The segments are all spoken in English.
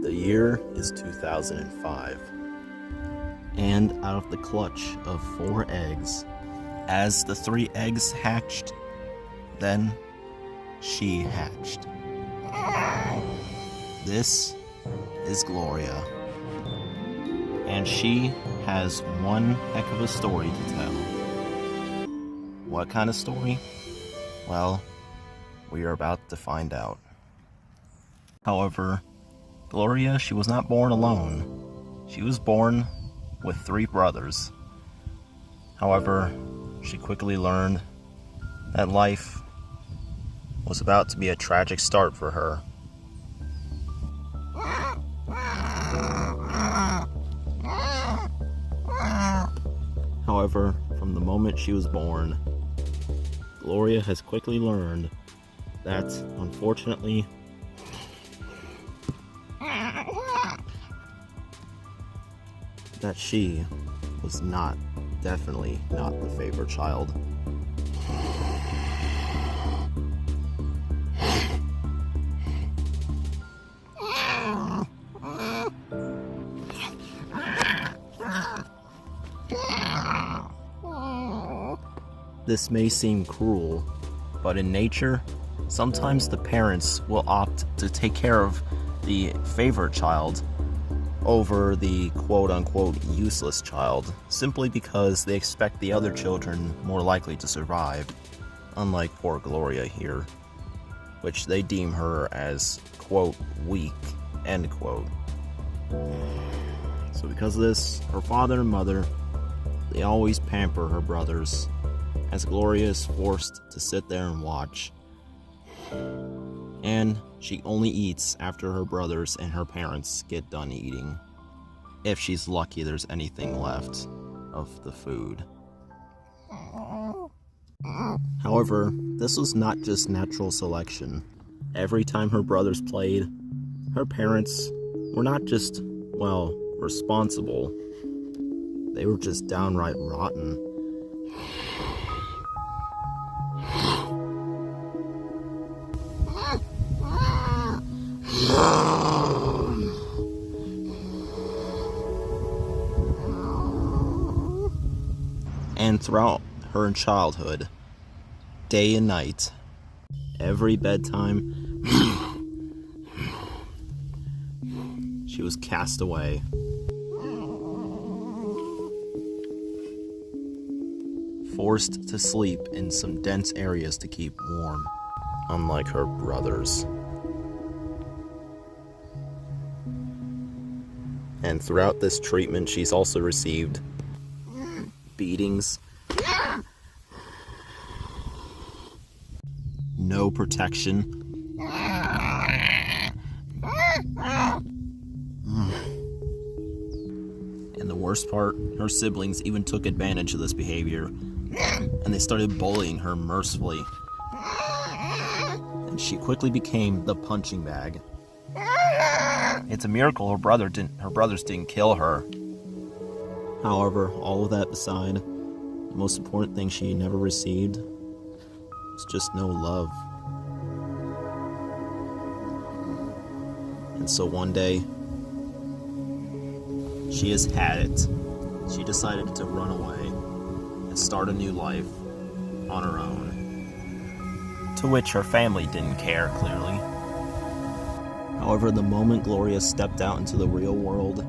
The year is 2005, and out of the clutch of 4 eggs, as the 3 eggs hatched, then she hatched. This is Gloria, and she has one heck of a story to tell. What kind of story? Well, we are about to find out. However, Gloria, she was not born alone. She was born with 3 brothers. However, she quickly learned that life was about to be a tragic start for her. However, from the moment she was born, Gloria has quickly learned that, unfortunately, that she was definitely not the favorite child. This may seem cruel, but in nature, sometimes the parents will opt to take care of the favorite child over the quote-unquote useless child, simply because they expect the other children more likely to survive, unlike poor Gloria here, which they deem her as, quote, weak, end quote. So because of this, her father and mother, they always pamper her brothers, as Gloria is forced to sit there and watch. And she only eats after her brothers and her parents get done eating. If she's lucky there's anything left of the food. However, this was not just natural selection. Every time her brothers played, her parents were not just, responsible. They were just downright rotten. And throughout her childhood, day and night, every bedtime, she was cast away. Forced to sleep in some dense areas to keep warm, unlike her brothers. And throughout this treatment, she's also received beatings, no protection, and the worst part, her siblings even took advantage of this behavior, and they started bullying her mercifully, and she quickly became the punching bag. It's a miracle her brothers didn't kill her. However, all of that aside, the most important thing she never received was just no love. And so one day, she has had it. She decided to run away and start a new life on her own. To which her family didn't care, clearly. However, the moment Gloria stepped out into the real world,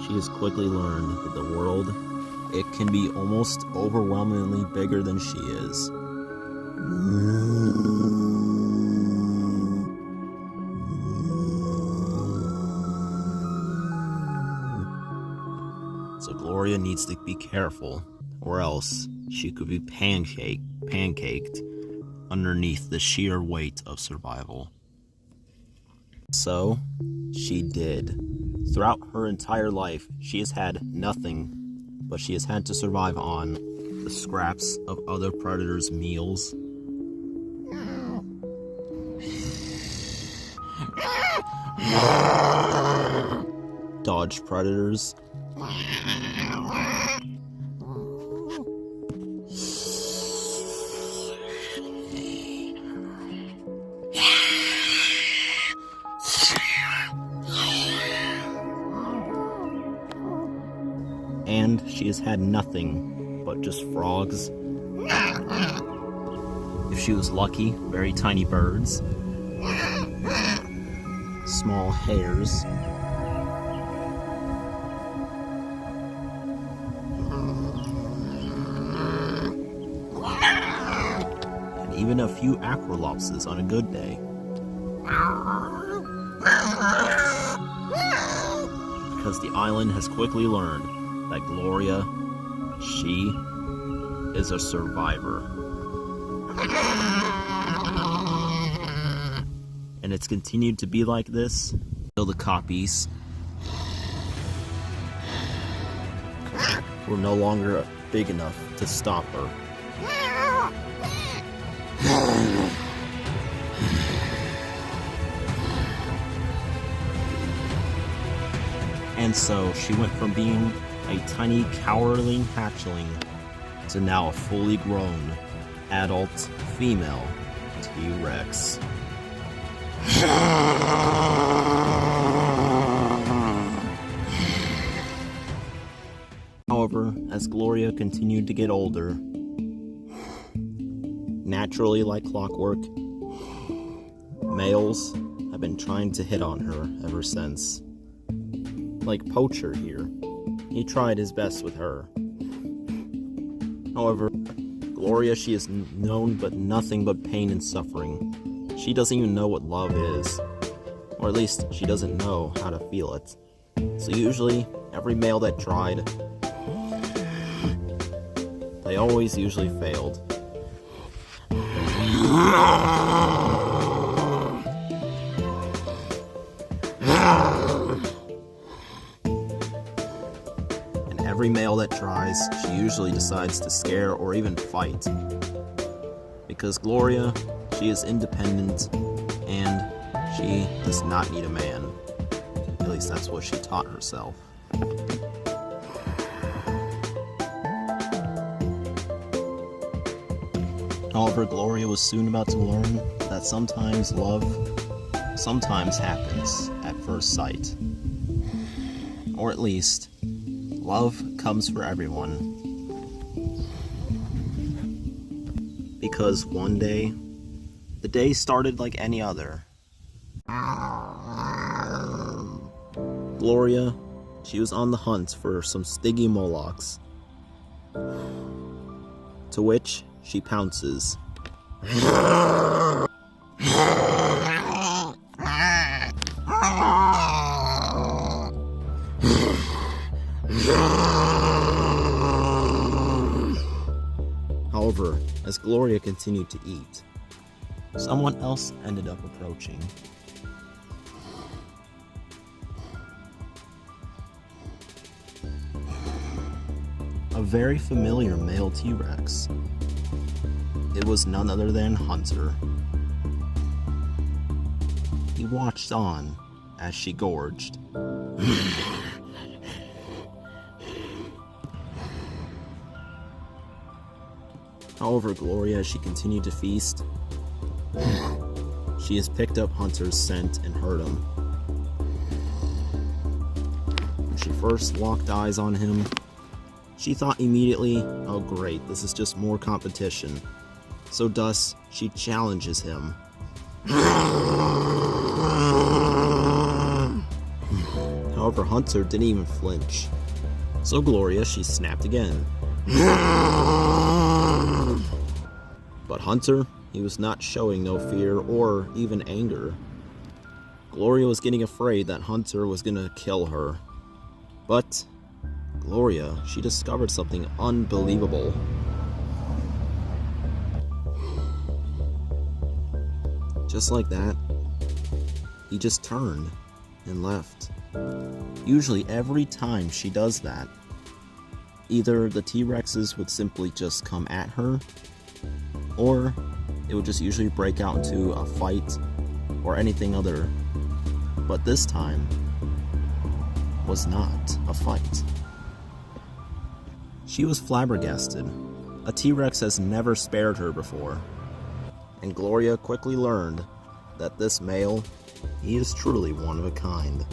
she has quickly learned that the world, it can be almost overwhelmingly bigger than she is. So Gloria needs to be careful, or else she could be pancaked underneath the sheer weight of survival. So, she did. Throughout her entire life, she has had nothing, but she has had to survive on the scraps of other predators' meals, dodge predators, and she has had nothing but just frogs. If she was lucky, very tiny birds, small hares, and even a few aqualopses on a good day. Because the island has quickly learned that Gloria, she is a survivor. And it's continued to be like this until the copies were no longer big enough to stop her. And so she went from being a tiny cowardly hatchling to now a fully grown adult female T-Rex. However, as Gloria continued to get older, naturally like clockwork, males have been trying to hit on her ever since. Like Poacher here, he tried his best with her. However, Gloria, she has known but nothing but pain and suffering. She doesn't even know what love is, or at least she doesn't know how to feel it. So usually, every male that tried, they always usually failed. And every male that tries, she usually decides to scare or even fight. Because Gloria, she is independent, and she does not need a man. At least that's what she taught herself. However, Gloria was soon about to learn that sometimes love happens at first sight. Or at least, love comes for everyone. Because one day, the day started like any other. Gloria, she was on the hunt for some stiggy Molochs, to which she pounces. However, as Gloria continued to eat, someone else ended up approaching. A very familiar male T-Rex. It was none other than Hunter. He watched on as she gorged. However, Gloria, as she continued to feast, she has picked up Hunter's scent and heard him. When she first locked eyes on him, she thought immediately, oh great, this is just more competition. So thus, she challenges him. However, Hunter didn't even flinch. So Gloria, she snapped again. But Hunter, he was not showing no fear or even anger. Gloria was getting afraid that Hunter was gonna kill her. But Gloria, she discovered something unbelievable. Just like that, he just turned and left. Usually every time she does that, either the T-Rexes would simply just come at her, or it would just usually break out into a fight or anything other. But this time was not a fight. She was flabbergasted. A T-Rex has never spared her before. And Gloria quickly learned that this male, he is truly one of a kind.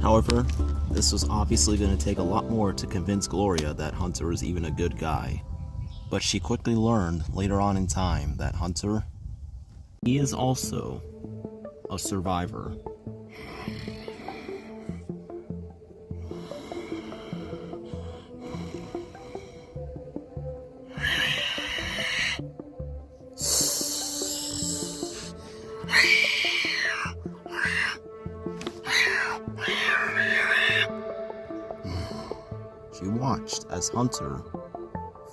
However, this was obviously going to take a lot more to convince Gloria that Hunter was even a good guy. But she quickly learned later on in time that Hunter, he is also a survivor. She watched as Hunter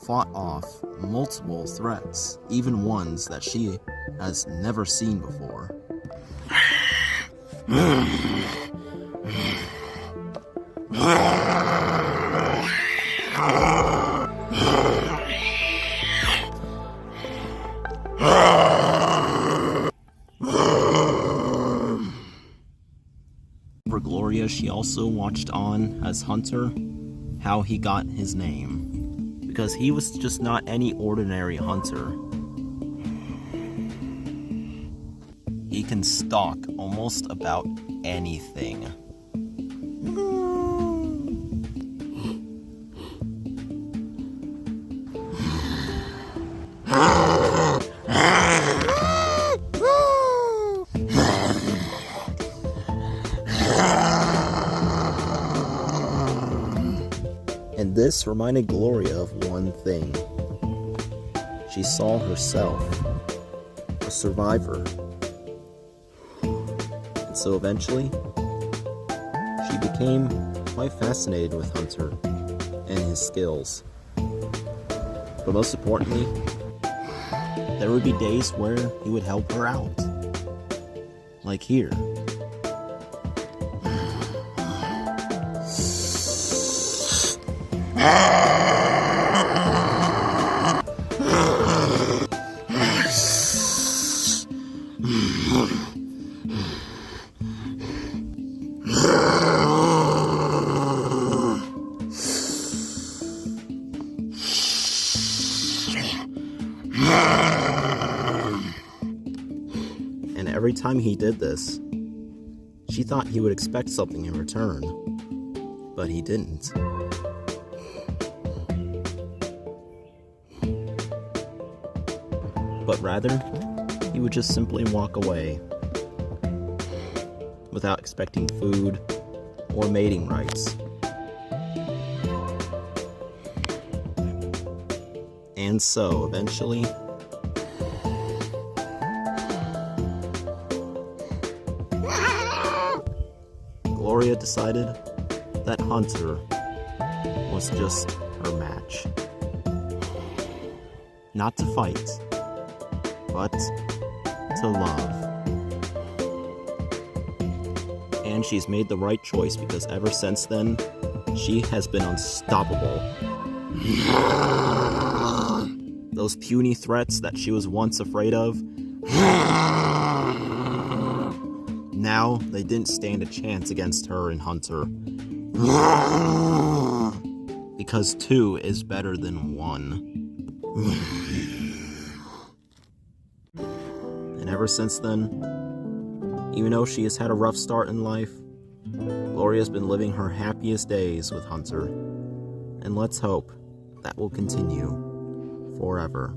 fought off multiple threats, even ones that she has never seen before. For Gloria, she also watched on as Hunter, how he got his name, because he was just not any ordinary hunter. He can stalk almost about anything. And this reminded Gloria of one thing. She saw herself, a survivor. And so eventually, she became quite fascinated with Hunter and his skills. But most importantly, there would be days where he would help her out. Like here. And every time he did this, she thought he would expect something in return, but he didn't. But rather, he would just simply walk away without expecting food or mating rights. And so, eventually, Gloria decided that Hunter was just her match. Not to fight, but to love. And she's made the right choice, because ever since then, she has been unstoppable. Those puny threats that she was once afraid of, now they didn't stand a chance against her and Hunter. Because 2 is better than 1. And ever since then, even though she has had a rough start in life, Gloria's been living her happiest days with Hunter. And let's hope that will continue forever.